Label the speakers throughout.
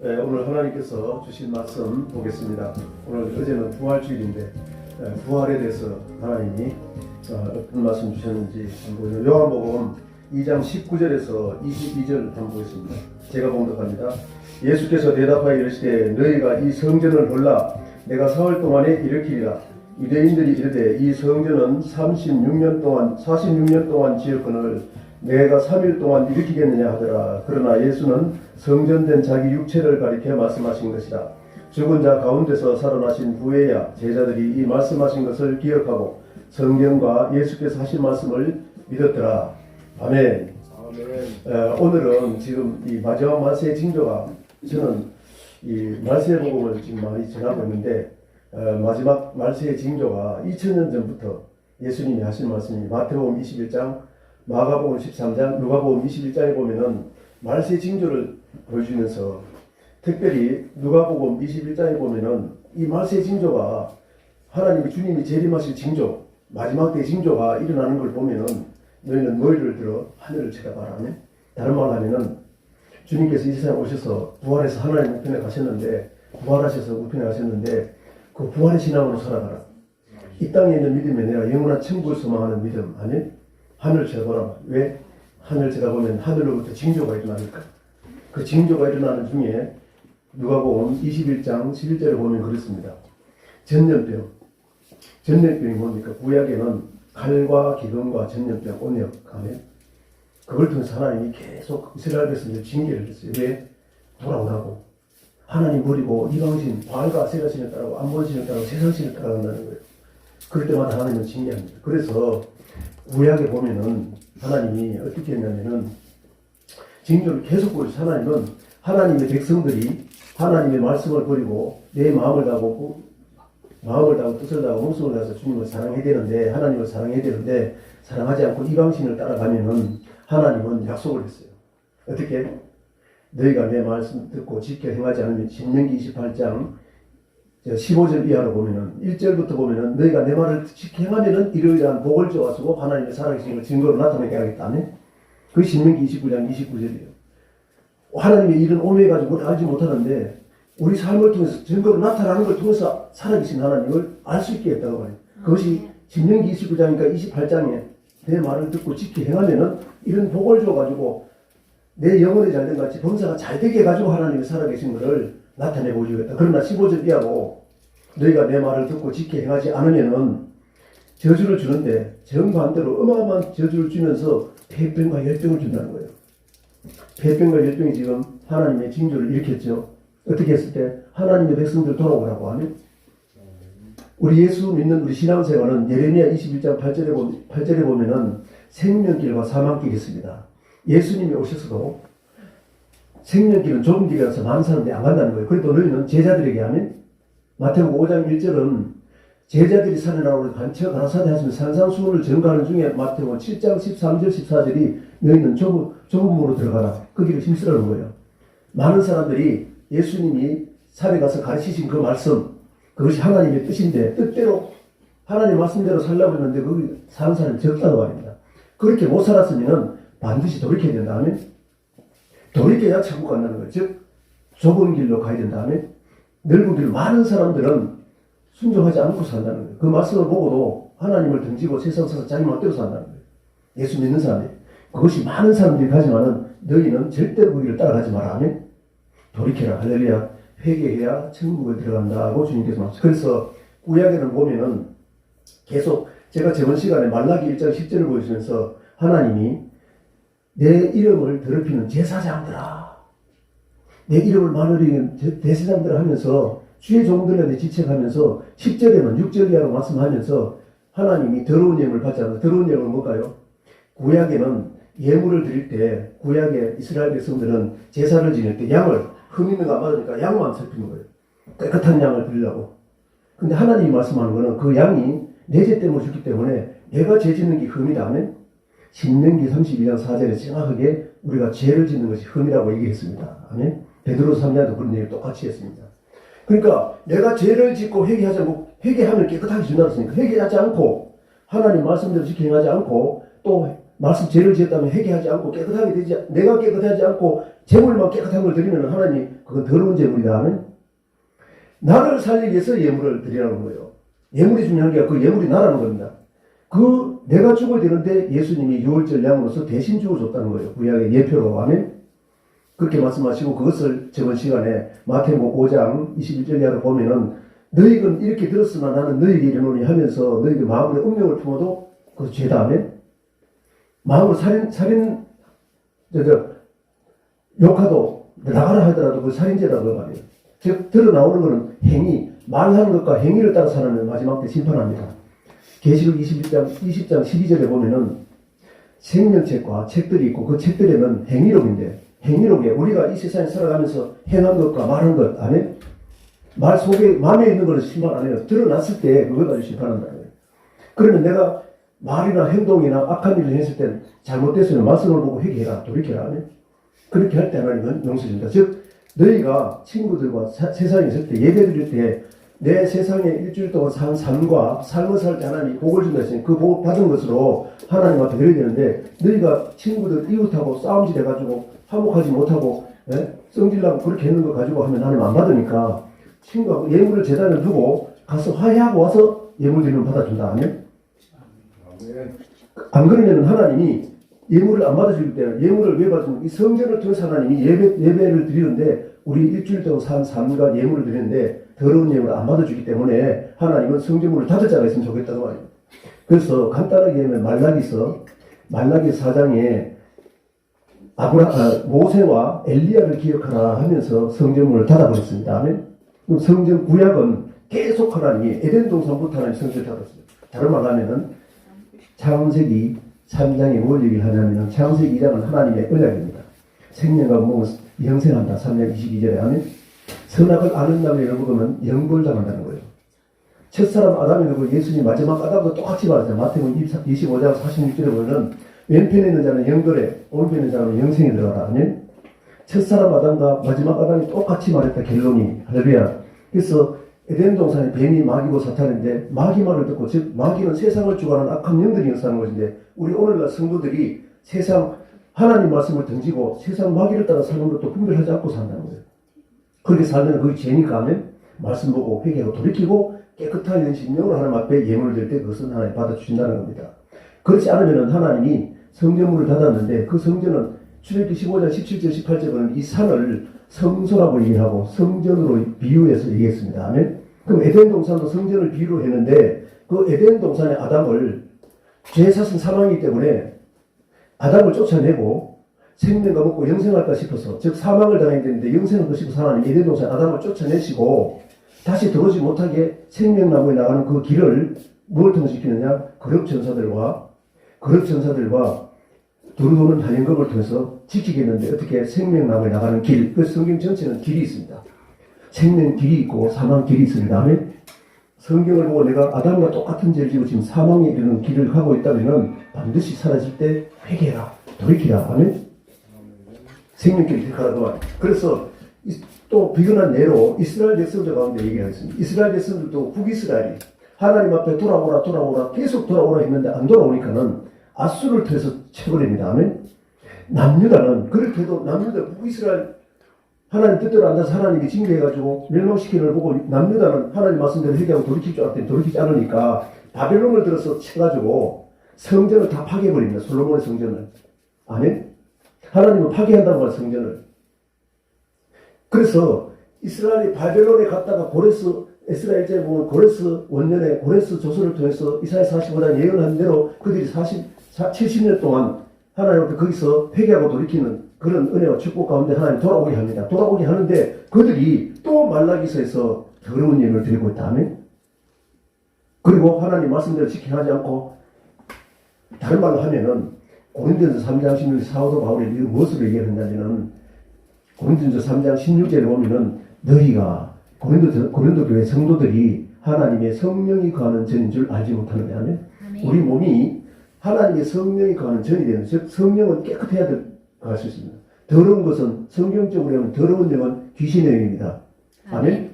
Speaker 1: 오늘 하나님께서 주신 말씀 보겠습니다. 오늘 어제는 부활주일인데 부활에 대해서 하나님이 어떤 말씀 주셨는지 한번 보겠습니다. 요한복음 2장 19절에서 22절 한번 보겠습니다. 제가 봉독합니다. 예수께서 대답하여 이르시되 너희가 이 성전을 헐라 내가 사흘 동안에 일으키리라. 유대인들이 이르되 이 성전은 46년 동안 지었거늘 내가 3일 동안 일으키겠느냐 하더라. 그러나 예수는 성전된 자기 육체를 가리켜 말씀하신 것이라. 죽은 자 가운데서 살아나신 후에야 제자들이 이 말씀하신 것을 기억하고 성경과 예수께서 하신 말씀을 믿었더라. 아멘. 오늘은 지금 이 마지막 말세의 징조가, 저는 이 말세의 복음을 지금 많이 전하고 있는데 마지막 말세의 징조가 2000년 전부터 예수님이 하신 말씀이 마태복음 21장, 마가복음 13장, 누가복음 21장에 보면은 말세 징조를 보여주면서, 특별히 누가복음 21장에 보면은 이 말세 징조가 하나님이 주님이 재림하실 징조, 마지막 때 징조가 일어나는 걸 보면은 너희는 머리를 들어 하늘을 쳐다봐라. 다른 말로 하면은 주님께서 이 세상에 오셔서 부활해서 하나님 우편에 가셨는데, 부활하셔서 우편에 가셨는데 그 부활의 신앙으로 살아가라. 이 땅에 있는 믿음이 아니라 영원한 천국을 소망하는 믿음. 아멘. 하늘을 쳐다보라. 왜? 하늘을 쳐다보면 하늘로부터 징조가 일어나니까. 그 징조가 일어나는 중에 누가복음 21장 11절을 보면 그렇습니다. 전염병. 전염병이 뭡니까? 구약에는 칼과 기근과 전염병, 온역. 아멘. 그걸 통해서 하나님이 계속 이스라엘 백성들 징계를 했어요. 왜? 돌아오라고. 하나님 버리고 이방신, 바알과 아세라신을 따라고 암몬신을 따라고 세상신을 따라간다는 거예요. 그럴 때마다 하나님은 징계합니다. 그래서 구약에 보면은 하나님이 어떻게 했냐면은 징조를 계속 보여주셔서, 하나님은 하나님의 백성들이 하나님의 말씀을 버리고 내 마음을 다하고 뜻을 다하고 목숨을 다해서 주님을 사랑해야 되는데, 하나님을 사랑해야 되는데 사랑하지 않고 이방신을 따라가면은 하나님은 약속을 했어요. 어떻게? 너희가 내 말씀 듣고 지켜 행하지 않으면, 신명기 28장 15절 이하로 보면은 1절부터 보면은 너희가 내 말을 지켜 행하면은 이러이러한 복을 주어가지고 하나님의 살아계신 걸 증거로 나타내게 하겠다네. 그 신명기 29장 29절이에요. 하나님의 일은 오매가지고 알지 못하는데 우리 삶을 통해서 증거로 나타나는 걸 통해서 살아계신 하나님을 알 수 있게 했다고 말해요. 그것이 신명기 29장이니까 28장에 내 말을 듣고 지켜 행하면은 이런 복을 주어가지고 내 영혼이 잘된 같이 범사가 잘되게 해가지고 하나님이 살아계신 것을 나타내 보여주겠다. 그러나 15절 이하고 너희가 내 말을 듣고 지켜 행하지 않으면은 저주를 주는데 정반대로 어마어마한 저주를 주면서 폐병과 열병을 준다는 거예요. 폐병과 열병이 지금 하나님의 징조를 일으켰죠. 어떻게 했을 때? 하나님의 백성들 돌아오라고 하면, 우리 예수 믿는 우리 신앙생활은 예레미야 21장 8절에 보면은 생명길과 사망길이 있습니다. 예수님이 오셔서도 생명길은 좁은 길이라서 많은 사람들이 안 간다는 거예요. 그래도 너희는 제자들에게 하면, 마태복음 5장 1절은 제자들이 산에 나오는 간처 가라사대 하시면 산상수훈을 전가하는 중에 마태복음 7장 13절 14절이 너희는 좁은 문으로 들어가라. 그 길을 힘쓰라는 거예요. 많은 사람들이 예수님이 산에 가서 가르치신 그 말씀, 그것이 하나님의 뜻인데 뜻대로 하나님 말씀대로 살려고 했는데 거기 사는 사람이 적다고 말입니다. 그렇게 못 살았으면 반드시 돌이켜야 된다 하면, 돌이켜야 천국 간다는 거예요. 즉 좁은 길로 가야 된다 하면, 넓은 길, 많은 사람들은 순종하지 않고 산다는 거예요. 그 말씀을 보고도 하나님을 등지고 세상 사서 자기 멋대로 산다는 거예요. 예수 믿는 사람이. 그것이 많은 사람들이 가지만은 너희는 절대로 그 길을 따라가지 마라 하면, 돌이켜라. 할렐루야. 회개해야 천국에 들어간다고 주님께서 말씀하셨어요. 그래서 구약에는 보면은 계속 제가 저번 시간에 말라기 1장 10절을 보여주면서 하나님이 내 이름을 더럽히는 제사장들아, 내 이름을 많으리는 대제사장들아 하면서 주의 종들에게 지책하면서 10절에는 6절 이하로 말씀하면서 하나님이 더러운 예물을 받지 않는다. 더러운 예물은 뭘까요? 구약에는 예물을 드릴 때, 구약의 이스라엘 백성들은 제사를 지낼 때 양을, 흠 있는 거 안 받으니까 양만 살피는 거예요. 깨끗한 양을 드리려고. 근데 하나님이 말씀하는 거는 그 양이 내 죄 때문에 죽기 때문에 내가 죄 짓는 게 흠이다 하면, 신명기 32장 4절에 정확하게 우리가 죄를 짓는 것이 흠이라고 얘기했습니다. 아멘. 베드로 3장도 그런 얘기를 똑같이 했습니다. 그러니까 내가 죄를 짓고 회개하지 않고, 회개하면 깨끗하게 준다 했으니까 회개하지 않고 하나님 말씀대로 지켜 행하지 않고 또 말씀 죄를 지었다면 회개하지 않고 깨끗하게 되지, 내가 깨끗하지 않고 재물만 깨끗한 걸 드리면 하나님 그건 더러운 재물이다 하면 나를 살리기 위해서 예물을 드리라는 거예요. 예물이 중요한 게 그 예물이 나라는 겁니다. 그 내가 죽어야 되는데 예수님이 유월절 양으로서 대신 죽어줬다는 거예요. 구약의 예표로 하면 그렇게 말씀하시고 그것을 저번 시간에 마태복음 5장 21절 이하로 보면은 너희는 이렇게 들었으나 나는 너희에게 이르노니 하면서 너희가 마음에 운명을 품어도 그 죄다 하면 마음으로 욕하도 나가라 하더라도 그 살인죄라고 말이에요. 즉 드러나오는 것은 행위, 말하는 것과 행위를 따라 사는 마지막 때 심판합니다. 계시록 20장 12절에 보면은 생명책과 책들이 있고 그 책들에는 행위록인데 행위록에 우리가 이 세상에 살아가면서 행한 것과 말한 것 안에 말 속에 마음에 있는 것은 심판 안 해요. 드러났을 때 그걸 가지고 심판한다는 거예요. 그러면 내가 말이나 행동이나 악한 일을 했을 땐 잘못됐으면 말씀을 보고 회개해라, 돌이켜라 하면 그렇게 할 때 하나님은 용서해준다. 즉 너희가 친구들과 세상에 있을 때 예배 드릴 때 내 세상에 일주일 동안 산 삶과 삶을 살 때 하나님이 복을 준다 했으니 그 복을 받은 것으로 하나님한테 드려야 되는데 너희가 친구들 이웃하고 싸움질 해가지고 화목하지 못하고 성질나고 그렇게 했는 거 가지고 하면 하나님 안 받으니까 친구하고 예물을 제단에 두고 가서 화해하고 와서 예물 드리면 받아준다 하면 안 그러면 하나님이 예물을 안 받아줄 때는 예물을 왜 받으면 이 성전을 통해서 하나님이 예배를 드리는데 우리 일주일 동안 산 삶과 예물을 드리는데 더러운 예물을 안 받아주기 때문에 하나님은 성전문을 닫을 자가 있으면 좋겠다고 말이에요. 그래서 간단하게 하면 말라기 4장에 모세와 엘리야를 기억하라 하면서 성전문을 닫아버렸습니다. 그럼 성전 구약은 계속 하나님이 에덴 동산부터 하나님 성전을 닫았어요. 다른 말로 하면은 창세기 3장에 뭘 얘기를 하냐면 창세기 2장은 하나님의 언약입니다. 생명과 몸을 영생한다. 3장 22절에 하면 선악을 아는 남을 먹으면 영벌당한다는 거예요. 첫사람 아담이 누구 예수님 마지막 아담도 똑같이 말하잖아요. 마태복음 25장 46절에 보면 왼편에 있는 자는 영벌에 오른편에 있는 자는 영생에 들어가라 하면 첫사람 아담과 마지막 아담이 똑같이 말했다. 결론이 할렐루야. 그래서 에덴 동산에 뱀이 마귀고 사탄인데 마귀 말을 듣고 즉 마귀는 세상을 주관하는 악한 영들이 역사하는 것인데 우리 오늘날 성도들이 세상 하나님 말씀을 던지고 세상 마귀를 따라 사는 것도 분별하지 않고 산다는 거예요. 그렇게 살면 그게 죄니까 하면 말씀 보고 회개하고 돌이키고 깨끗한 연신령으로 하나님 앞에 예물을 드릴 때 그것은 하나님 받아주신다는 겁니다. 그렇지 않으면 하나님이 성전문을 닫았는데 그 성전은 출애굽기 15장 17절 18절은 이 산을 성소라고 얘기하고 성전으로 비유해서 얘기했습니다. 아멘. 그럼 에덴 동산도 성전을 비유로 했는데 그 에덴 동산의 아담을 죄사신 사망이기 때문에 아담을 쫓아내고 생명과 먹고 영생할까 싶어서 즉 사망을 당해야 되는데 영생하고 싶어서 하나님 에덴 동산 아담을 쫓아내시고 다시 들어오지 못하게 생명나무에 나가는 그 길을 무엇을 통해 지키느냐 거룩전사들과 두루도는 다연금을 통해서 지키겠는데 어떻게 생명나무에 나가는 길, 그 성경 전체는 길이 있습니다. 생명 길이 있고 사망 길이 있습니다. 아멘. 성경을 보고 내가 아담과 똑같은 죄를 지고 지금 사망에 이르는 길을 가고 있다면 반드시 사라질 때 회개해라, 돌이키라. 아멘. 생명길이 택하라고 말이에요. 그래서 또 비근한 예로 이스라엘 백성들 가운데 얘기하겠습니다. 이스라엘 백성들도 북이스라엘이 하나님 앞에 돌아오라 계속 돌아오라 했는데 안 돌아오니까는 아수를 통해서 쳐버립니다. 아멘. 남유다는 그렇게 해도 남유다 북이스라엘 하나님 뜻대로 안다서 하나님이 징계해가지고 멸망시키는 걸 보고 남유다는 하나님 말씀대로 회개하고 돌이킬 줄 알았더니 돌이키지 않으니까 바벨론을 들어서 쳐가지고 성전을 다 파괴해버립니다. 솔로몬의 성전을. 아멘. 하나님은 파괴한다고 말해요. 성전을. 그래서 이스라엘이 바벨론에 갔다가 에스라 1장에 보면 고레스 원년에 고레스 조서를 통해서 이사야 45장 예언한 대로 그들이 70년 동안 하나님 앞에 거기서 회개하고 돌이키는 그런 은혜와 축복 가운데 하나님 돌아오게 합니다. 돌아오게 하는데 그들이 또 말라기서에서 더러운 예물을 드리고 있다면 그리고 하나님 말씀대로 지켜하지 않고 다른 말로 하면은 고린도전서 3장 16절 사도 바울이 무엇으로 얘기하느냐면 고린도전서 3장 16절에 보면은 너희가 고린도 교회 성도들이 하나님의 성령이 거하는 전인 줄 알지 못하느냐 하면 우리 몸이 하나님의 성령이 거하는 전이 되는 즉 성령은 깨끗해야 갈 수 있습니다. 더러운 것은 성경적으로 하면 더러운 영은 귀신의 영입니다. 아멘.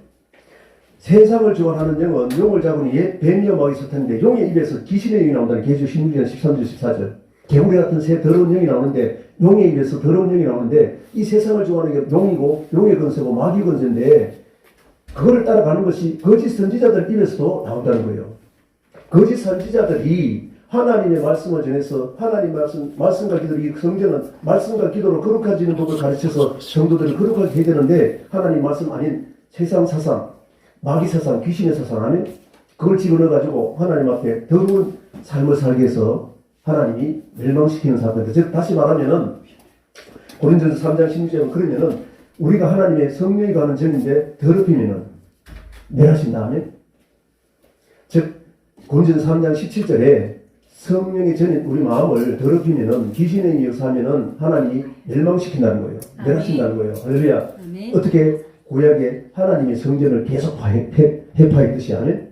Speaker 1: 세상을 주관하는 영은 용을 잡으니 뱀이여 마귀 사탄인데 용의 입에서 귀신의 영이 나온다는 계시록 16장 13절 14절 개구리 같은 새 더러운 영이 나오는데, 용의 입에서 더러운 영이 나오는데, 이 세상을 주관하는 게 용이고 용의 권세고 마귀 권세인데, 그거를 따라가는 것이 거짓 선지자들 입에서도 나온다는 거예요. 거짓 선지자들이 하나님의 말씀을 전해서 하나님 말씀과 기도로, 이 성경은 말씀과 기도로 거룩해지는 법을 가르쳐서 성도들을 거룩하게 해야 되는데, 하나님 말씀 아닌 세상 사상, 마귀 사상, 귀신의 사상 안에 그걸 집어넣어가지고 하나님 앞에 더러운 삶을 살게 해서 하나님이 멸망시키는 사건입니다. 즉 다시 말하면은 고린도전서 3장 16절은 그러면은 우리가 하나님의 성령이 가는 전인데 더럽히면은 멸하신 다음에, 즉 고린도전서 3장 17절에 성령의 전인 우리 마음을 더럽히면은 귀신의 영이 역사하면은 하나님이 멸망시킨다는 거예요. 멸하신다는 거예요. 할렐루야. 어떻게 구약에 하나님의 성전을 계속 해파했듯이 하네.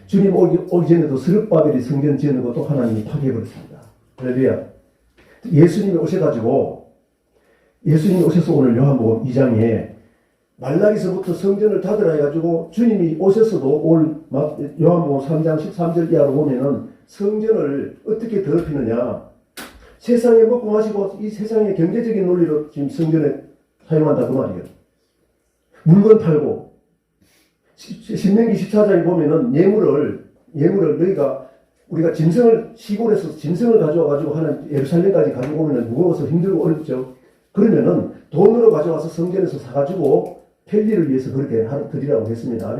Speaker 1: 주님 오기 전에도 스룹바벨이 성전 지은 것도 하나님이 파괴해버렸습니다. 할렐루야. 예수님이 오셔서 오늘 요한복음 2장에 말라기서부터 성전을 닫으라 해가지고 주님이 오셨어도 올 요한복음 3장 13절 이하로 보면은 성전을 어떻게 더럽히느냐. 세상에 먹고 마시고 이 세상의 경제적인 논리로 지금 성전에 사용한다 그 말이에요. 물건 팔고, 신명기 14장에 보면은 예물을 우리가 시골에서 짐승을 가져와가지고 하는 예루살렘까지 가지고 오면은 무거워서 힘들고 어렵죠. 그러면은 돈으로 가져와서 성전에서 사가지고 편리를 위해서 그렇게 드리라고 했습니다.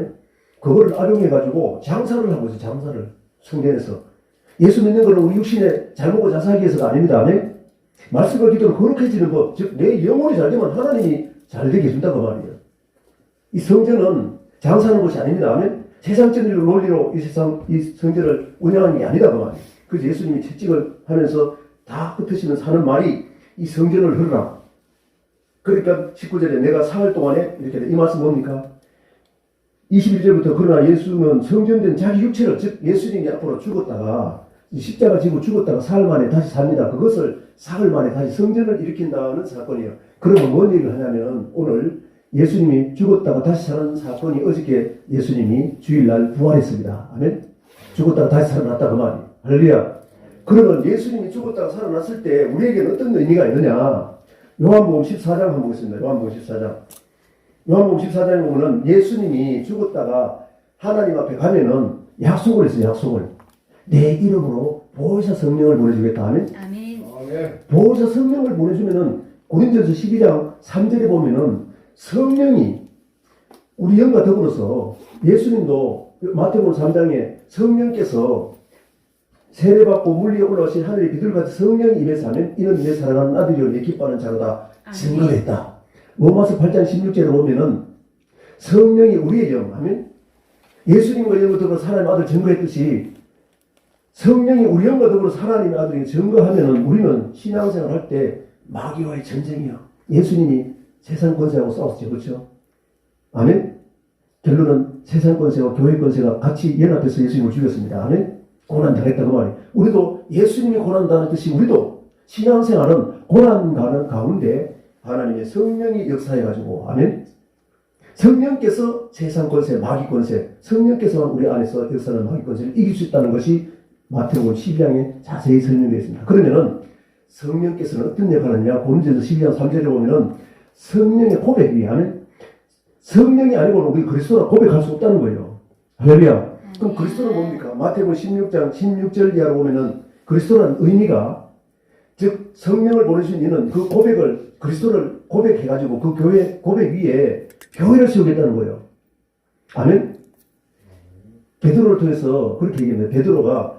Speaker 1: 그거를 악용해가지고 장사를 하고 있어요. 장사를 성전에서. 예수 믿는 것은 우리 육신에 잘 먹고 잘 살기 위해서가 아닙니다. 말씀과 기도로 거룩해지는 것, 즉 내 영혼이 잘 되면 하나님이 잘 되게 해준다고 말이에요. 이 성전은 장사하는 것이 아닙니다. 세상적인 논리로 이 성전을 운영하는 게 아니다 그 말이에요. 그래서 예수님이 채찍을 하면서 다 흩으시면서 하는 말이 이 성전을 흐르라. 그러니까 19절에 내가 사흘 동안에 이렇게 이 말씀 뭡니까? 21절부터 그러나 예수는 성전된 자기 육체를, 즉 예수님이 앞으로 죽었다가 십자가 지고 죽었다가 사흘 만에 다시 삽니다. 그것을 사흘 만에 다시 성전을 일으킨다는 사건이에요. 그러면 뭔 얘기를 하냐면 오늘 예수님이 죽었다가 다시 사는 사건이 어저께 예수님이 주일날 부활했습니다. 아멘. 죽었다가 다시 살아났다 그 말이에요. 할렐루야. 그러면 예수님이 죽었다가 살아났을 때 우리에게는 어떤 의미가 있느냐. 요한복음 14장 한번 보겠습니다. 요한복음 14장. 요한복음 14장에 보면은 예수님이 죽었다가 하나님 앞에 가면은 약속을 했어요. 약속을. 내 이름으로 보혜사 성령을 보내주겠다 하면. 아멘. 보혜사 성령을 보내주면은 고린도전서 12장 3절에 보면은 성령이 우리 영과 더불어서 예수님도 마태복음 3장에 성령께서 세례받고 물리에 올라오신 하늘의 비둘기같이 성령이 임해서 하면 이는 내 사랑하는 아들이요 내 기뻐하는 자로다 증거했다. 로마서 8장 16절에 보면은 성령이 우리의 영 하면 예수님과 영과 더불어 하나님의 아들 증거했듯이 성령이 우리 영과 더불어 하나님의 아들이 증거하면은 우리는 신앙생활 할 때 마귀와의 전쟁이요. 예수님이 세상 권세하고 싸웠죠. 그렇죠? 아멘? 결론은 세상 권세와 교회 권세가 같이 연합해서 예수님을 죽였습니다. 아멘? 고난당했다고 말이에요. 우리도 예수님이 고난당했듯이 우리도 신앙생활은 고난가는 가운데 하나님의 성령이 역사해가지고 아멘? 성령께서 세상 권세, 마귀 권세, 성령께서만 우리 안에서 역사하는 마귀 권세를 이길 수 있다는 것이 마태복음 12장에 자세히 설명되어 있습니다. 그러면은 성령께서는 어떤 역할을 하느냐? 고린도전서 12장 3절에 보면은 성령의 고백이 하면 성령이 아니고는 우리 그리스도라 고백할 수 없다는 거예요. 할렐루야. 그럼 그리스도는 뭡니까? 마태복음 16장 16절 이하로 보면은 그리스도라는 의미가 즉 성령을 보내신 이는 그 고백을 그리스도를 고백해가지고 그 교회 고백 위에 교회를 세우겠다는 거예요. 아멘. 베드로를 통해서 그렇게 얘기합니다. 베드로가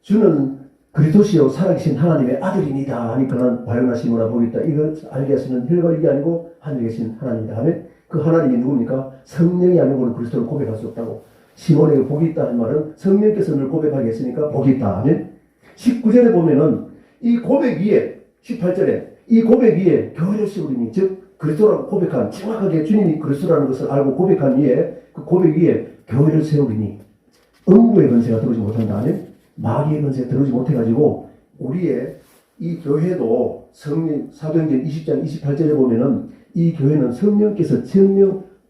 Speaker 1: 주는 그리스도시요 살아계신 하나님의 아들입니다 하니까는 바요나 시모나 보겠다. 이걸 알게 하시는 혈과 육이 아니고 하늘에 계신 하나님이다 하면 그 하나님이 누굽니까? 성령이 아니고는 그리스도를 고백할 수 없다고. 시몬에게 복이 있다는 말은 성령께서 늘 고백하게 했으니까 복이 있다 하면 19절에 보면은 이 고백 위에 18절에 이 고백 위에 교회를 세우리니 즉 그리스도라고 고백한 정확하게 주님이 그리스도라는 것을 알고 고백한 위에 그 고백 위에 교회를 세우리니 음부의 권세가 들어오지 못한다 하면 마귀의 권세가 들어오지 못해가지고 우리의 이 교회도 성령 사도행전 20장 28절에 보면은 이 교회는 성령께서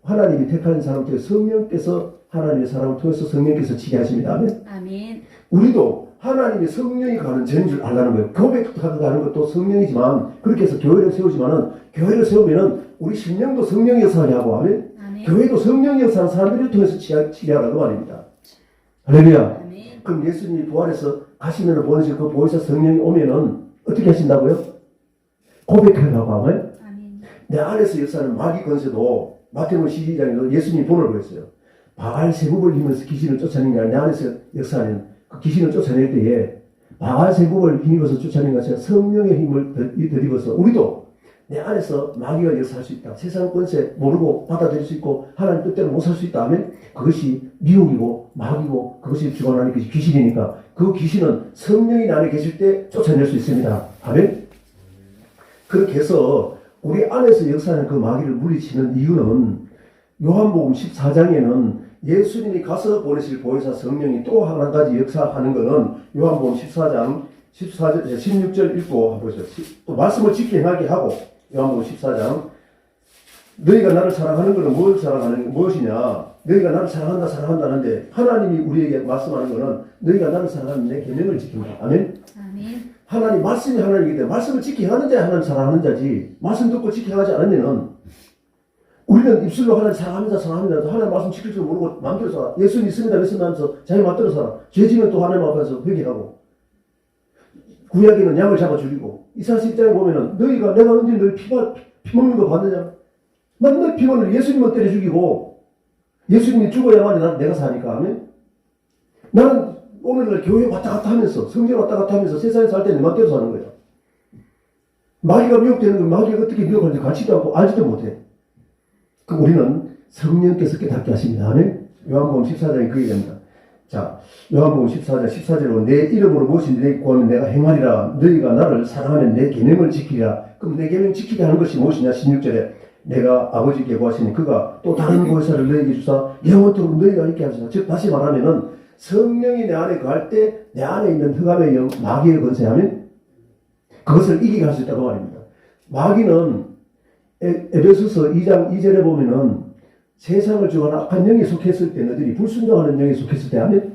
Speaker 1: 하나님이 택하는 사람 통해 성령께서 하나님의 사람을 통해서 성령께서 지게 하십니다. 아멘. 아멘. 우리도 하나님의 성령이 가는 죄인 줄 알라는 거예요. 고백하는 것도 성령이지만 그렇게 해서 교회를 세우지만은 교회를 세우면은 우리 심령도 성령의 역사를 하고 하면 교회도 성령의 역사를 사람들을 통해서 치리하라고 말입니다. 할렐루야. 그럼 예수님이 부활해서 가시면은 보내실 그 보혜사 성령이 오면은 어떻게 하신다고요? 고백하라고 하면 내 안에서 역사는 마귀 권세도 마태복음 12장에도 예수님이 본을 보였어요. 바알세불을 힘입어서 귀신을 쫓아내는 게 아니라 내 안에서 역사하는 그 귀신을 쫓아낼 때에 바알세불을 힘입어서 쫓아내는 것이 아니라 성령의 힘을 덧입어서 우리도 내 안에서 마귀가 역사할 수 있다. 세상 권세 모르고 받아들일 수 있고 하나님 뜻대로 못 살 수 있다 하면 그것이 미혹이고 마귀고 그것이 주관하는 것이 귀신이니까 그 귀신은 성령이 내 안에 계실 때 쫓아낼 수 있습니다. 아멘. 그렇게 해서 우리 안에서 역사하는 그 마귀를 물리치는 이유는 요한복음 14장에는 예수님이 가서 보내실 보혜사 성령이 또 한 가지 역사하는 것은 요한복음 14장 16절 읽고 한번 보세요. 또 말씀을 지키게 하게 하고 요한복음 14장 너희가 나를 사랑하는 것은 무엇이냐? 너희가 나를 사랑한다는데 하나님이 우리에게 말씀하는 것은 너희가 나를 사랑하는 내 계명을 지킨다. 아멘. 하나님 말씀이 하나님이기 때문에 말씀을 지키게 하는 자야 하나님 사랑하는 자지 말씀 듣고 지키게 하지 않으면은 우리는 입술로 하나님 사랑합니다. 하나님 말씀 지킬 줄 모르고 마음대로 살아. 예수 믿습니다 하면서 자기 마음대로 살아. 죄지면 또 하나님 앞에서 회개하고 구약에는 양을 잡아 죽이고 이사야서 10장에 보면은 내가 언제 너희 피 먹는 거 봤느냐? 맨날 피 먹는 예수님만 때려 죽이고 예수님이 죽어야만 내가 사니까 하면 나는 오늘날 교회 왔다 갔다 하면서 성전 왔다 갔다 하면서 세상에 살 때 내 맘대로 사는 거야. 마귀가 미혹되는 건 마귀가 어떻게 미혹하는지 같이도 않고 알지도 못해. 그럼 우리는 성령께서 깨닫게 하십니다. 아멘. 요한복음 14장에 그 얘기합니다. 자, 요한복음 14장 14절로 내 이름으로 무엇인지 내게 구하면 내가 행하리라. 너희가 나를 사랑하면 내 계명을 지키리라. 그럼 내 계명 지키게 하는 것이 무엇이냐? 16절에 내가 아버지께 구하시니 그가 또 다른 보혜사를 너희에게 주사 영원토록 너희가 있게 하시라. 즉 다시 말하면은 성령이 내 안에 거할 때 내 안에 있는 흑암의 영 마귀의 권세하면 그것을 이기게 할 수 있다고 말입니다. 마귀는 에베소서 2장 2절에 보면은 세상을 주관하는 악한 영에 속했을 때 너희들이 불순종하는 영에 속했을 때 하면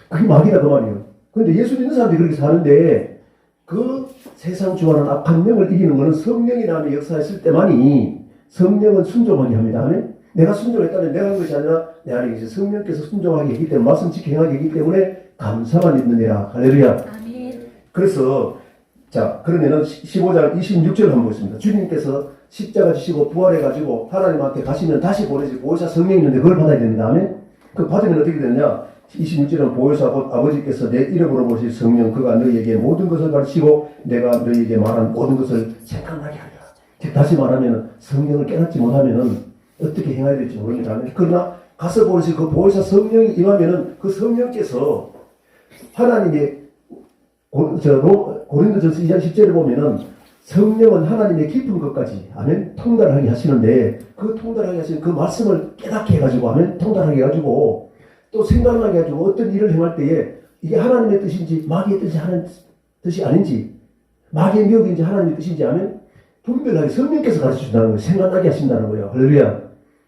Speaker 1: 그게 마귀다 그 말이에요. 그런데 예수 믿는 사람들이 그렇게 사는데 그 세상 주관하는 악한 영을 이기는 것은 성령이 내 안에 역사했을 때만이 성령은 순종하게 합니다. 아멘? 내가 순종했다면 내가 한 것이 아니라 내 안에 계신 성령께서 순종하게 했기 때문에 말씀 지키게 하게 했기 때문에 감사만 있느니라. 할렐루야.
Speaker 2: 아멘.
Speaker 1: 그래서 자 그러면은 15장 26절을 한번 보겠습니다. 주님께서 십자가 지시고 부활해가지고 하나님한테 가시면 다시 보내실 보혜사 성령이 있는데 그걸 받아야 됩니다. 아멘? 그 받으면 어떻게 되느냐? 26절은 보혜사 곧 아버지께서 내 이름으로 보실 성령 그가 너희에게 모든 것을 가르치고 내가 너희에게 말한 모든 것을 생각나게 하리라. 즉 다시 말하면 성령을 깨닫지 못하면은 어떻게 행해야 될지 모릅니다. 그러나 가서 보내실 그 보혜사 성령이 임하면은 그 성령께서 하나님의 고린도전서 2장 10절에 보면은 성령은 하나님의 깊은 것까지 아멘 통달하게 하시는데 그 통달하게 하시는 그 말씀을 깨닫게 해가지고 아멘 통달하게 해가지고 또 생각나게 해가지고 어떤 일을 행할 때에 이게 하나님의 뜻인지 마귀의 뜻이 하나님 뜻이 아닌지 마귀의 미혹인지 하나님의 뜻인지 아멘 분별하게 성령께서 가르쳐준다는 거예요. 생각나게 하신다는 거예요. 할렐루야.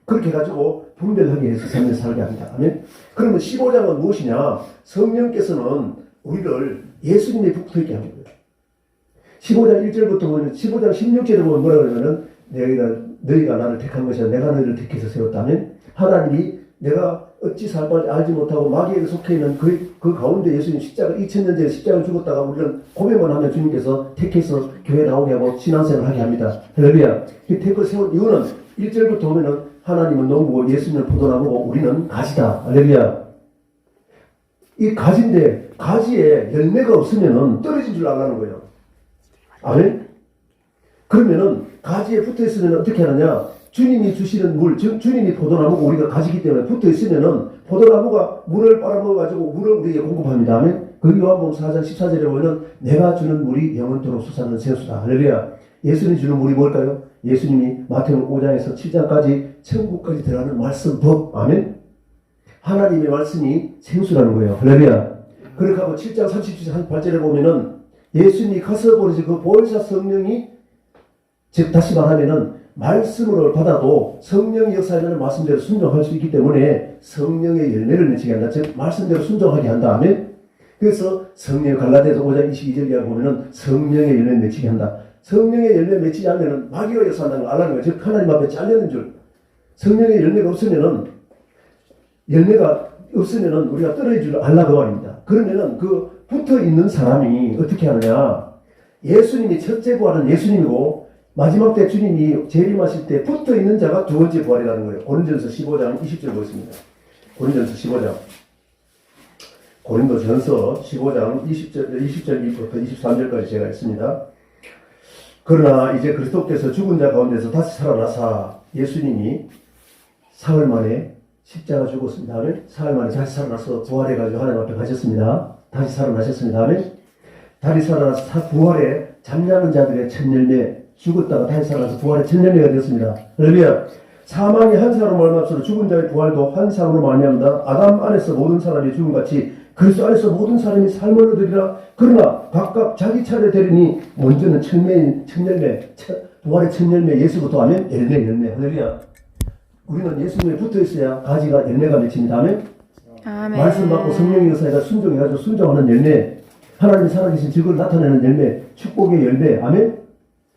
Speaker 1: 그렇게 해가지고 분별하게 해서 삶을 살게 합니다. 아멘. 그러면 15장은 무엇이냐? 성령께서는 우리를 예수님에 붙어있게 하는 거예요. 15장 1절부터 보면 15장 16절에 보면 뭐라 그러냐면 너희가 나를 택한 것이야. 내가 너희를 택해서 세웠다면 하나님이 내가 어찌 살 바를 알지 못하고 마귀에게 속해있는 그 가운데 예수님 십자가 2000년 전에 십자가를 죽었다가 우리는 고백만 하면 주님께서 택해서 교회 나오게 하고 신앙생활을 하게 합니다. 할렐루야. 이 택을 세운 이유는 1절부터 보면은 하나님은 농부고 예수님은 포도나무고 우리는 가지다. 할렐루야. 이 가지인데 가지에 열매가 없으면은 떨어진 줄 알라는 거예요. 아멘? 그러면은 가지에 붙어 있으면 어떻게 하느냐? 주님이 주시는 물, 즉 주님이 포도나무고 우리가 가지기 때문에 붙어 있으면은 포도나무가 물을 빨아먹어가지고 물을 우리에게 공급합니다. 아멘? 그 요한복음 4장 14절에 보면은 내가 주는 물이 영원토록 솟아나는 생수다. 할렐루야. 예수님이 주는 물이 뭘까요? 예수님이 마태복음 5장에서 7장까지 천국까지 들어가는 말씀 법. 아멘? 하나님의 말씀이 생수라는 거예요. 할렐루야. 그렇게 하고 7장 37절 38절에 보면은 예수님이 가서 보내신 그 보혜사 성령이 즉 다시 말하면은 말씀을 받아도 성령의 역사에는 말씀대로 순종할 수 있기 때문에 성령의 열매를 맺히게 한다. 즉 말씀대로 순종하게 한다. 아멘? 그래서 성령 갈라디아서 5장 22절 이하 보면은 성령의 열매 맺히게 한다. 성령의 열매 맺히지 않으면은 마귀가 역사한다는 걸 알라는 거예요. 즉 하나님 앞에 잘려는 줄. 성령의 열매가 없으면은 우리가 떨어질 줄 알라 그 말입니다. 그러면은 그 붙어 있는 사람이 어떻게 하느냐? 예수님이 첫째 부활은 예수님이고 마지막 때 주님이 재림하실 때 붙어 있는 자가 두 번째 부활이라는 거예요. 고린도전서 15장 20절 보겠습니다. 고린도전서 15장. 고린도전서 15장 20절부터 23절까지 제가 했습니다. 그러나 이제 그리스도께서 죽은 자 가운데서 다시 살아나사 예수님이 사흘 만에 십자가 죽었습니다. 다음에 사흘 만에 다시 살아나서 부활해가지고 하나님 앞에 가셨습니다. 다시 살아나셨습니다. 다음에 다시 살아나서 부활에 잠자는 자들의 첫 열매, 죽었다가 다시 살아나서 부활의 첫 열매가 되었습니다. 할렐루야. 사망이 한 사람으로 말미암아 죽은 자의 부활도 한 사람으로 말미암다. 아담 안에서 모든 사람이 죽음같이 그리스도 안에서 모든 사람이 삶을 얻으리라. 그러나 각각 자기 차례 되리니 먼저는 첫 열매, 부활의 첫 열매 예수부터 하면 열매. 할렐루야. 우리는 예수님에 붙어 있어야 가지가 열매가 맺힙니다. 아멘. 말씀 받고 성령의 역사에다 순종해가지고 순종하는 열매, 하나님 살아계신 증거를 나타내는 열매, 축복의 열매. 아멘.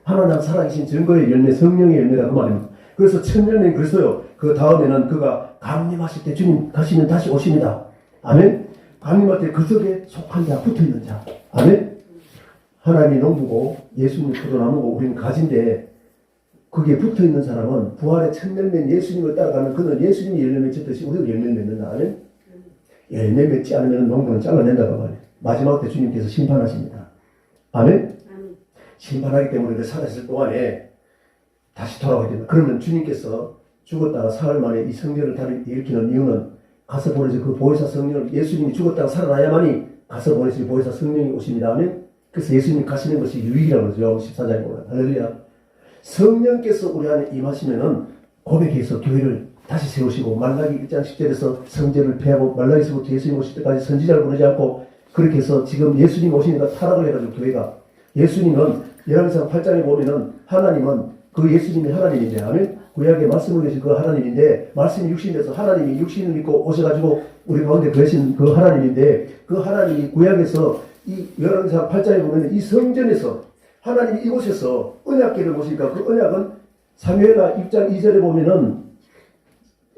Speaker 1: 하나님 살아계신 증거의 열매, 성령의 열매라고 말입니다. 그래서 첫 열매는 그랬어요. 그 다음에는 그가 강림하실 때 주님 가시면 다시 오십니다. 아멘. 강림할 때 그 속에 속한 자, 붙어있는 자. 아멘. 하나님이 농부고 예수님이 포도나무고 우리는 가지인데 거기에 붙어있는 사람은 부활의 첫 열매인 예수님을 따라가면 그는 예수님이 열매 맺혔듯이 우리도 열매 맺는다. 아멘. 열매 맺지 않으면 농부는 잘라낸다고 말이에요. 마지막 때 주님께서 심판하십니다. 아멘. 심판하기 때문에 우리가 살았을 동안에 다시 돌아오게 됩니다. 그러면 주님께서 죽었다가 사흘 만에 이 성전을 다시 일으키는 이유는 가서 보내실 그 보혜사 성령을 예수님이 죽었다가 살아나야만이 가서 보내실 보혜사 성령이 오십니다. 아멘. 그래서 예수님이 가시는 것이 유익이라고 그러죠. 요한 14장에 보면. 할렐루야. 성령께서 우리 안에 임하시면은 고백해서 교회를 다시 세우시고 말라기 1장 10절에서 성전을 폐하고 말라기서부터 예수님 오실 때까지 선지자를 보내지 않고 그렇게 해서 지금 예수님 오시니까 타락을 해가지고 교회가 예수님은 열왕기상 8장에 보면은 하나님은 그 예수님이 하나님인데 아멘. 구약에 말씀을 계신 그 하나님인데 말씀이 육신에서 하나님이 육신을 믿고 오셔가지고 우리 가운데 계신 그 하나님인데 그 하나님이 구약에서 이 열왕기상 8장에 보면 이 성전에서 하나님이 이곳에서 언약궤를 보시니까 그 언약은 사무엘하 6장 2절에 보면은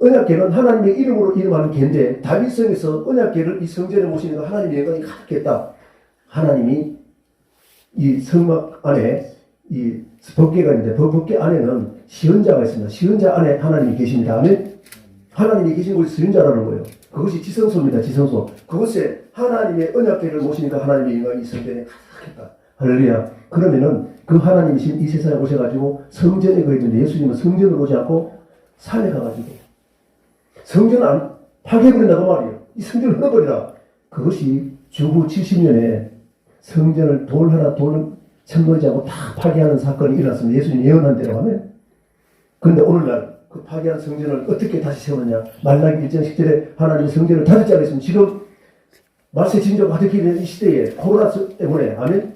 Speaker 1: 언약궤는 하나님의 이름으로 이름하는 궤인데 다윗성에서 언약궤를 이 성전에 모시니까 하나님의 영광이 가득했다. 하나님이 이 성막 안에 이 법궤가 있는데 그 법궤 안에는 시언자가 있습니다. 시언자 안에 하나님이 계십니다. 아멘. 하나님이 계신 곳이 시언자라는 거예요. 그것이 지성소입니다. 지성소. 그곳에 하나님의 언약궤를 모시니까 하나님의 영광이 이 성전에 가득했다. 할렐루야. 그러면은 그 하나님이신 이 세상에 오셔가지고 성전에 거했는데 예수님은 성전으로 오지 않고 산에 가가지고 성전 안 파괴해버린다고 말이에요. 이 성전을 흘러버리라. 그것이 주후 70년에 성전을 돌 천거지 않고 다 파괴하는 사건이 일어났습니다. 예수님 예언한 대로 하면. 그런데 오늘날 그 파괴한 성전을 어떻게 다시 세우느냐. 말라기 1장 10절에 하나님이 성전을 다시 짜겠습니다. 지금 말세 진조가 가득히 있는 이 시대에 코로나 때문에 아멘.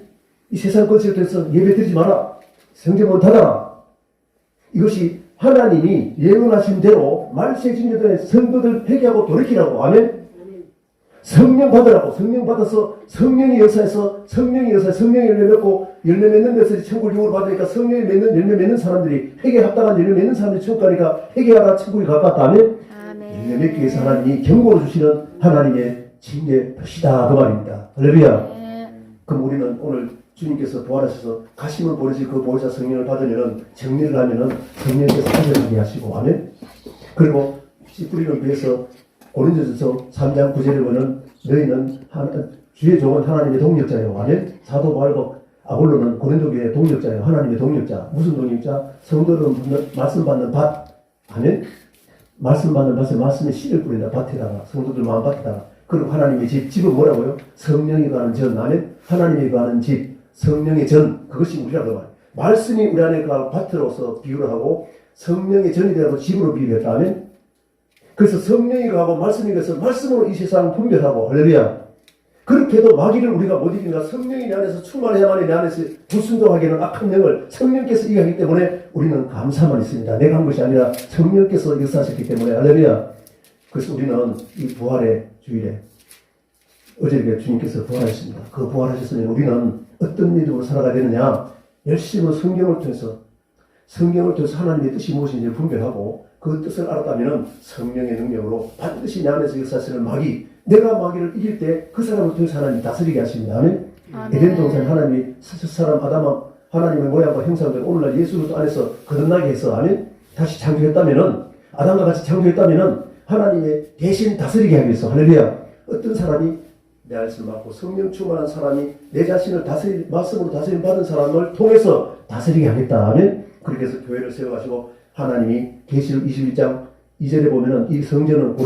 Speaker 1: 이 세상 것에 대해서 예배 드리지 마라. 성전문 닫아라. 이것이 하나님이 예언하신 대로 말세 진조전에 성도들 회개하고 돌이키라고. 아멘. 성령 받으라고. 성령 받아서 성령의 역사에서 성령의 열매 맺고 열매 맺는 데서 천국을 유혹을 받으니까 성령이 맺는 열매 맺는 사람들이 회개에 합당한 열매 맺는 사람들이 천국 가니까 회개하라 천국이 가깝다. 아멘. 열매 맺기 위해서 하나님이 경고를 주시는 하나님의 징계 표시다 그 말입니다. 할렐루야. 그럼 우리는 오늘 주님께서 부활하셔서 가심을 보내실 그 보혜사 성령을 받으면은 정리를 하면은 성령께서 하늘을 하시고 아멘. 그리고 씨 뿌리는 배에서 고린도전서 3장 9절에 보면 너희는 주의 종은 하나님의 동력자예요. 아멘. 사도 바울과 아볼로는 고린도 교회의 동력자예요. 하나님의 동력자. 무슨 동력자? 성도는 말씀 받는 밭. 아멘. 말씀 받는 밭에 말씀의 씨를 뿌린다. 밭에다가 성도들 마음 밭에다가. 그리고 하나님의 집. 집은 뭐라고요? 성령이 가는 전. 아멘. 하나님이 가는 집. 성령의 전. 그것이 우리라고 말해요. 말씀이 우리 안에 가 밭으로서 비유를 하고 성령의 전이 되어서 집으로 비유했다. 아멘. 그래서 성령이 가고 말씀이 가서 말씀으로 이 세상을 분별하고 할렐루야. 그렇게 해도 마귀를 우리가 못 이긴다. 성령이 내 안에서 충만해야만이 내 안에서 불순종하기는 악한 영을 성령께서 이기기 때문에 우리는 감사만 있습니다. 내가 한 것이 아니라 성령께서 역사하셨기 때문에 할렐루야. 그래서 우리는 이 부활의 주일에 어제 주님께서 부활하셨습니다. 그 부활하셨으면 우리는 어떤 믿음으로 살아가야 되느냐? 열심히 성경을 통해서 하나님의 뜻이 무엇인지 분별하고 그 뜻을 알았다면 성령의 능력으로 반드시 내 안에서 역사하시는 내가 마귀를 이길 때 그 사람을 통해서 하나님이 다스리게 하십니다. 아멘. 에덴 동산 하나님이 첫 사람 아담아 하나님의 모양과 형상을 오늘날 예수 그리스도 안에서 거듭나게 해서 아멘. 다시 창조했다면은 아담과 같이 창조했다면은 하나님의 대신 다스리게 하기 위해서 할렐루야. 어떤 사람이 내 말씀을 받고 성령 충만한 사람이 내 자신을 말씀으로 다스림 받은 사람을 통해서 다스리게 하겠다. 아멘. 그렇게 해서 교회를 세워가지고 하나님이 계시록 21장 2절에 보면은 이 성전은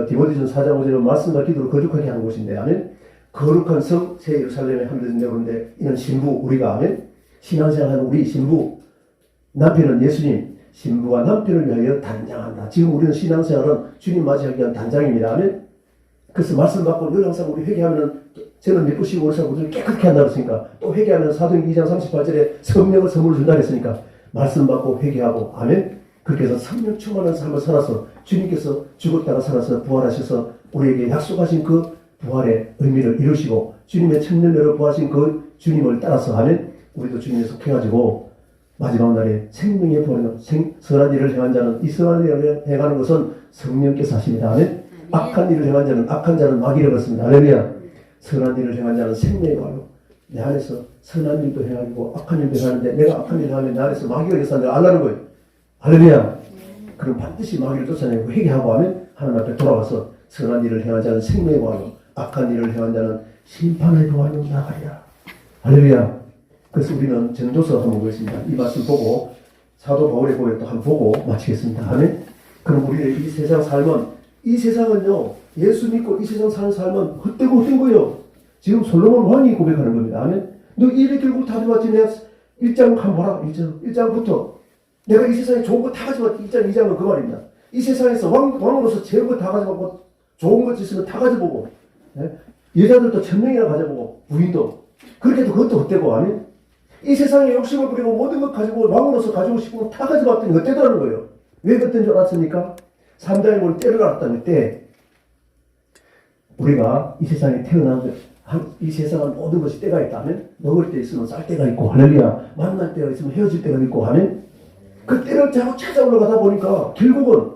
Speaker 1: 디모데전서 4장 5절에 말씀과 기도로 거룩하게 하는 곳인데 아멘. 거룩한 성 새 예루살렘에 함께된다고 그러는데 이는 신부 우리가 아멘. 신앙생활하는 우리 신부 남편은 예수님 신부가 남편을 위하여 단장한다. 지금 우리는 신앙생활은 주님 맞이하기 위한 단장입니다. 아멘. 그래서 말씀 받고 늘 항상 우리 회개하면 저는 몇 번씩 오늘 사람 깨끗게 한다고 했으니까 또 회개하면 사도행전 2장 38절에 성령을 선물로 준다 했으니까 말씀 받고 회개하고 아멘. 그렇게 해서 성령 충만한 삶을 살아서 주님께서 죽었다가 살아서 부활하셔서 우리에게 약속하신 그 부활의 의미를 이루시고 주님의 천년으로 부활하신 그 주님을 따라서 아멘. 우리도 주님에 속해가지고 마지막 날에 생명의 부활은 선한 일을 행한 자는 이 선한 일을 행하는 것은 성령께서 하십니다. 아멘. 악한 일을 행한 자는 악한 자는 마귀를 받습니다. 할렐루야. 선한 일을 행한 자는 생명의 부활로 내 안에서 선한 일도 행하고 악한 일도 행하는데 내가 악한 일을 하면 내 안에서 마귀가 역사하는 걸 알라는 거예요. 할렐루야. 그럼 반드시 마귀를 쫓아내고 회개하고 하면 하나님 앞에 돌아가서 선한 일을 행한 자는 생명의 부활로 악한 일을 행한 자는 심판의 부활로 나가리라. 할렐루야. 그래서 우리는 전도서 한번 보겠습니다. 이 말씀 보고 사도 바울의 고백도 한번 보고 마치겠습니다. 아멘. 그럼 우리의 이 세상 삶은 이 세상은요 예수 믿고 이 세상 사는 삶은 헛되고 헛된 거예요. 지금 솔로몬 왕이 고백하는 겁니다. 아멘. 너 이 일에 결국 다 들어왔지. 내가 1장 한번 보라. 1장부터 내가 이 세상에 좋은 거 다 가져왔지. 1장 2장은 그 말입니다. 이 세상에서 왕으로서 제일 거 다 가져가고 좋은 것 있으면 다 가져보고 여자들도 1000명이나 가져보고 부인도 그렇게 해도 그것도 헛되고 아멘. 이 세상에 욕심을 부리고 모든 것 가지고 왕으로서 가지고 싶은 거 다 가져갔더니 헛되다는 거예요. 왜 그때인 줄 알았습니까? 3장에 보면 때를 알았다는 때 우리가 이 세상에 태어난 이 세상은 모든 것이 때가 있다면 먹을 때 있으면 쌀 때가 있고 할렐루야. 만날 때가 있으면 헤어질 때가 있고 하면 그 때를 자꾸 찾아 올라가다 보니까 결국은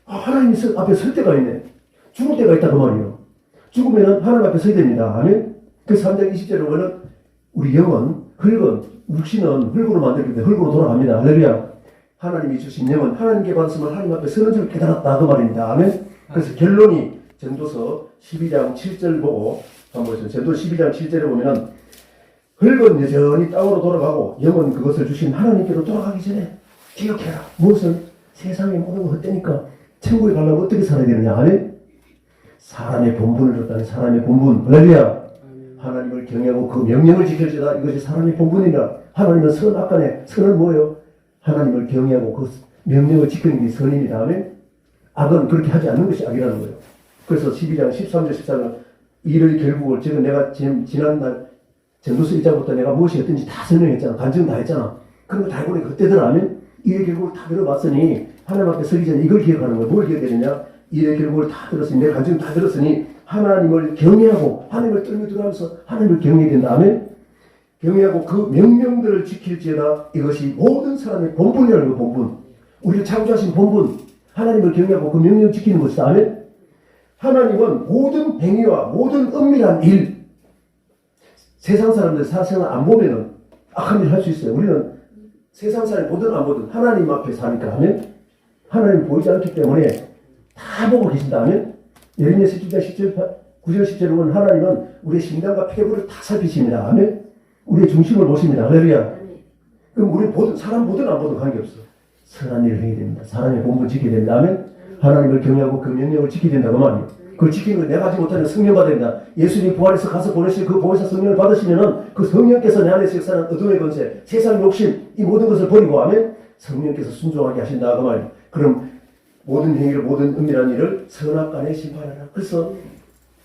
Speaker 1: 하나님 앞에 설 때가 있네. 죽을 때가 있다 그 말이에요. 죽으면 하나님 앞에 서야 됩니다. 아멘. 그 3장 20절에 보면 우리 영은 육신은 흙으로 만들기 때문에 흙으로 돌아갑니다. 할렐루야. 하나님이 주신 영은 하나님께 받았으면 하나님 앞에 서는 줄 깨달았다 그 말입니다. 아멘. 그래서 결론이 전도서 12장 7절 보고 한번 보세요. 전도서 12장 7절에 보면은 흙은 여전히 땅으로 돌아가고 영은 그것을 주신 하나님께로 돌아가기 전에 기억해라. 무엇은 세상의 모든 거 헛되니까 천국에 가려면 어떻게 살아야 되느냐. 아멘. 사람의 본분을 줬다는 사람의 본분. 할렐루야. 하나님을 경외하고 그 명령을 지켜주다. 이것이 사람의 본분이라. 하나님은 선 악간에 선은 뭐예요? 하나님을 경외하고 그 명령을 지키는 게 선입니다. 아멘. 악은 그렇게 하지 않는 것이 악이라는 거예요. 그래서 12장 13절 14절 일의 결국을 지금 내가 지난날 전도서 1장부터 내가 무엇이었든지 다 설명했잖아. 간증 다 했잖아. 그런 거 다 해보니 그때들 아멘. 일의 결국을 다 들어봤으니 하나님 앞에 서기 전에 이걸 기억하는 거예요. 뭘 기억해야 되냐? 일의 결국을 다 들었으니 내 간증 다 들었으니 하나님을 경외하고 하나님을 떨며 들어가면서 하나님을 경외해야 된다. 아멘. 경외하고 그 명령들을 지킬지어다. 이것이 모든 사람의 본분이라는 거. 본분. 우리를 창조하신 본분. 하나님을 경외하고 그 명령을 지키는 것이다. 아멘. 하나님은 모든 행위와 모든 은밀한 일, 세상 사람들 사생활 안 보면은 악한 일 할 수 있어요. 우리는 세상 사람이 보든 안 보든 하나님 앞에 사니까 하면 하나님 보이지 않기 때문에 다 보고 계신다면 예레미야 17장 10절 9절 10절을 보면 하나님은 우리의 심장과 폐부를 다 살피십니다. 아멘. 우리의 중심을 보십니다. 할렐루야. 그럼 우리 사람 보든 안 보든 관계없어. 선한 일을 해야 됩니다. 사람의 본분 지켜야 됩니다. 아멘. 하나님을 경외하고 그 명령을 지켜야 된다고 말이에요. 그걸 지키는 걸 내가 하지 못하는 성령 받아야 된다. 예수님이 부활해서 가서 보내실 그 보혜사 성령을 받으시면은 그 성령께서 내 안에서 역사하는 어둠의 권세, 세상 욕심, 이 모든 것을 버리고 하면 성령께서 순종하게 하신다 그 말이에요. 그럼 모든 행위를 모든 은밀한 일을 선악간에 심판하라. 그래서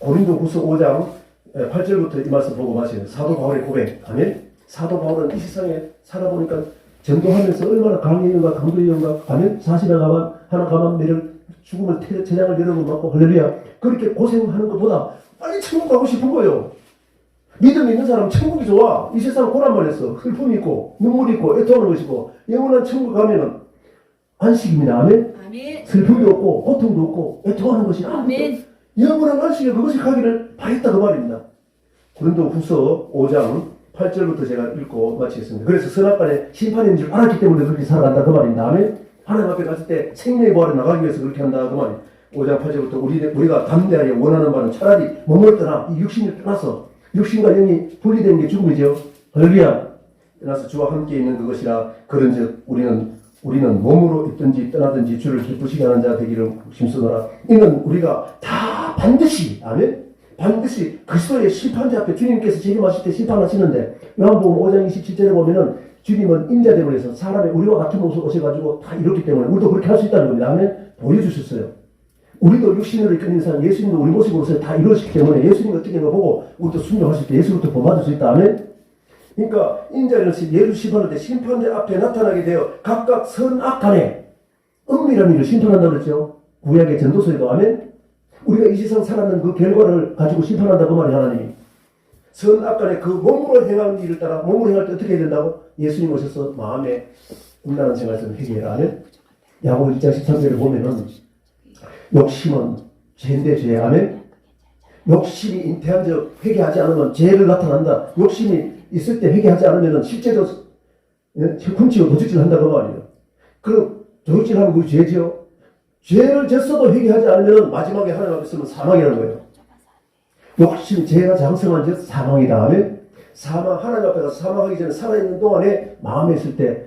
Speaker 1: 고린도후서 5장 8절부터 이 말씀 보고 마시는 사도 바울의 고백. 아멘. 사도 바울은 이 세상에 살아보니까 전도하면서 얼마나 강의인가 강도인가. 아멘. 40여 가만 하나 가만 매를 죽음을 재앙을 여러 번 맞고 할렐루야. 그렇게 고생하는 것보다 빨리 천국 가고 싶은 거예요. 믿음 있는 사람은 천국이 좋아. 이 세상 고난만 했어. 슬픔이 있고 눈물이 있고 애통하는 것이고 영원한 천국 가면은 안식입니다. 아멘.
Speaker 2: 아멘.
Speaker 1: 슬픔도 없고 고통도 없고 애통하는 것이
Speaker 2: 아멘.
Speaker 1: 영원한 안식에 그것이 가기를 바랬다 그 말입니다. 고린도 후서 5장 8절부터 제가 읽고 마치겠습니다. 그래서 선악간에 심판인 줄 알았기 때문에 그렇게 살아간다 그 말입니다. 아멘. 하나님 앞에 갔을 때 생명의 부활을 나가기 위해서 그렇게 한다 그 말입니다. 5장 8절부터 우리가 담대하여 원하는 바는 차라리 몸을 떠나 이 육신을 떠나서 육신과 영이 분리되는 게 죽음이죠. 할렐루야. 떠나서 주와 함께 있는 그것이라. 그런즉 우리는 몸으로 있든지 떠나든지 주를 기쁘시게 하는 자 되기를 힘쓰노라. 이는 우리가 다 반드시 아멘. 반드시 그리스도의 심판대 앞에 주님께서 재림하실 때 심판하시는데 요한복음 5장 27절에 보면은 주님은 인자됨을 해서 사람의 우리와 같은 모습 오셔가지고 다 이렇기 때문에 우리도 그렇게 할 수 있다는 겁니다. 아멘. 보여주셨어요. 우리도 육신으로 이끄는 이상 예수님도 우리 모습으로서 다 이루어지기 때문에 예수님이 어떻게 하는 거 보고 우리도 순종할 수 있다. 예수로부터 본받을 수 있다. 아멘. 그러니까 인자는 예수 심판할 때 심판대 앞에 나타나게 되어 각각 선악간에 은밀한 일을 심판한다고 그랬죠. 구약의 전도서에도. 아멘. 우리가 이 세상 살았는 그 결과를 가지고 심판한다 그 말이 하나님이. 선악간에 그 몸으로 행하는 일을 따라 몸으로 행할 때 어떻게 해야 된다고? 예수님 오셔서 마음에 음란한 생활을 해결해라. 아멘. 야고보 1장 13절에 보면은 욕심은 죄인데 죄. 아멘. 욕심이 잉태한 적 회개하지 않으면 죄를 나타난다. 욕심이 있을 때 회개하지 않으면 실제로 훔치고 도둑질 한다 그 말이에요. 그럼 도둑질하면 그게 죄죠. 죄를 졌어도 회개하지 않으면 마지막에 하나님 앞에 서면 사망이라는 거예요. 욕심, 죄가 장성한 즉 사망이다. 아멘. 사망, 하나님 앞에 가서 사망하기 전에 살아있는 동안에 마음에 있을 때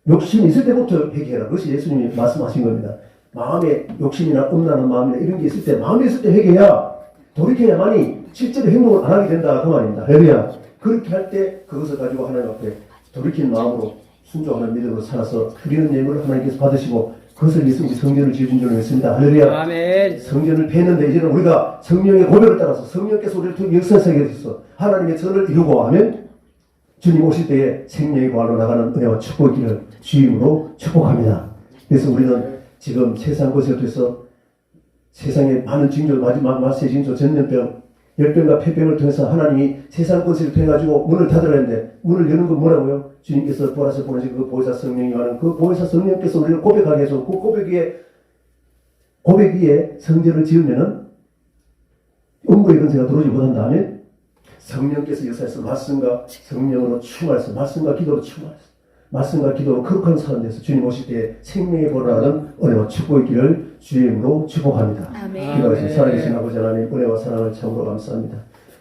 Speaker 1: 욕심이 있을 때부터 회개해라. 그것이 예수님이 말씀하신 겁니다. 마음에 욕심이나 음란한 마음이나 이런 게 있을 때 마음에 있을 때 회개해야 돌이켜야만이 실제로 행동을 안 하게 된다 그 말입니다. 할렐루야. 그렇게 할 때 그것을 가지고 하나님 앞에 돌이킨 마음으로 순종하는 믿음으로 살아서 드리는 예물을 하나님께서 받으시고 그것을 위해서 우리 성전을 지어준 줄 믿습니다. 할렐루야.
Speaker 2: 아멘.
Speaker 1: 성전을 폐했는데 이제는 우리가 성령의 고백을 따라서 성령께서 우리를 통해 역사하게 해주셔서 하나님의 선을 이루고 아멘. 주님 오실 때에 생명의 부활로 나가는 은혜와 축복이기를 주임으로 축복합니다. 그래서 우리는 지금 세상 것에 대해서 세상의 많은 징조, 마지막 마스의 징조, 전염병, 열병과 폐병을 통해서 하나님이 세상 것을 통해 가지고 문을 닫으려 했는데 문을 여는 건 뭐라고요? 주님께서 보라서 보내신 그 보혜사 성령이 하는 그 보혜사 성령께서 우리를 고백하게 해서 그 고백 위에 성전을 지으면은 음부의 근세가 들어오지 못한 다음에 성령께서 역사에서 말씀과 성령으로 충만해서 말씀과 기도로 충만해서 말씀과 기도로 거룩한 사람 돼서 주님 오실 때 생명의 보라는 은혜와 축복의 길을 주의 이름으로 축복합니다.
Speaker 2: 아멘.
Speaker 1: 기도하신 살아계신 아버지 하나님 은혜와 사랑을 참으로 감사합니다.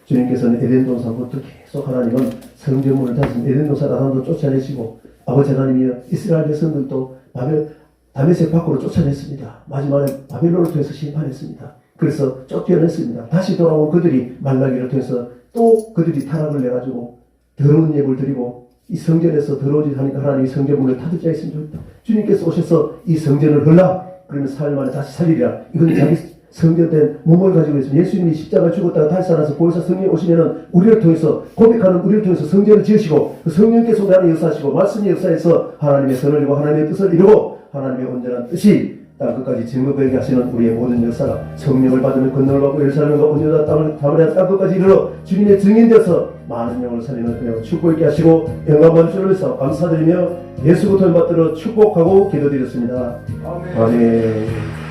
Speaker 1: 주님께서는 에덴 동산부터 계속 하나님은 성전문을 닫으신 에덴 동산 아담도 쫓아내시고 아버지 하나님이 이스라엘 백성들도 다메섹 밖으로 쫓아냈습니다. 마지막에 바빌론을 통해서 심판했습니다. 그래서 쫓겨냈습니다. 다시 돌아온 그들이 말라기를 통해서 또 그들이 타락을 내가지고 더러운 예물 드리고 이 성전에서 더러워지 하니까 하나님이 성전문을 닫을 자 있으면 좋겠다. 주님께서 오셔서 이 성전을 헐라 그러면 사흘 만에 다시 살리리라. 이건 자기 성전된 몸을 가지고 있으면 예수님이 십자가 죽었다가 다시 살아서 보혜사 성령이 오시면은 우리를 통해서 고백하는 우리를 통해서 성전을 지으시고 그 성령께서 나를 역사하시고 말씀이 역사해서 하나님의 선을 이루고 하나님의 뜻을 이루고 하나님의 온전한 뜻이 땅 끝까지 증거되게 하시는 우리의 모든 역사가 성령을 받으면 권능을 받고 예루살렘과 온유다 담을 땅 끝까지 이르러 주님의 증인되어서 많은 영을 살리는 은혜로 축복 있게 하시고 영광만 주를 위해서 감사드리며 예수부터 받들어 축복하고 기도드렸습니다. 아멘. 아멘.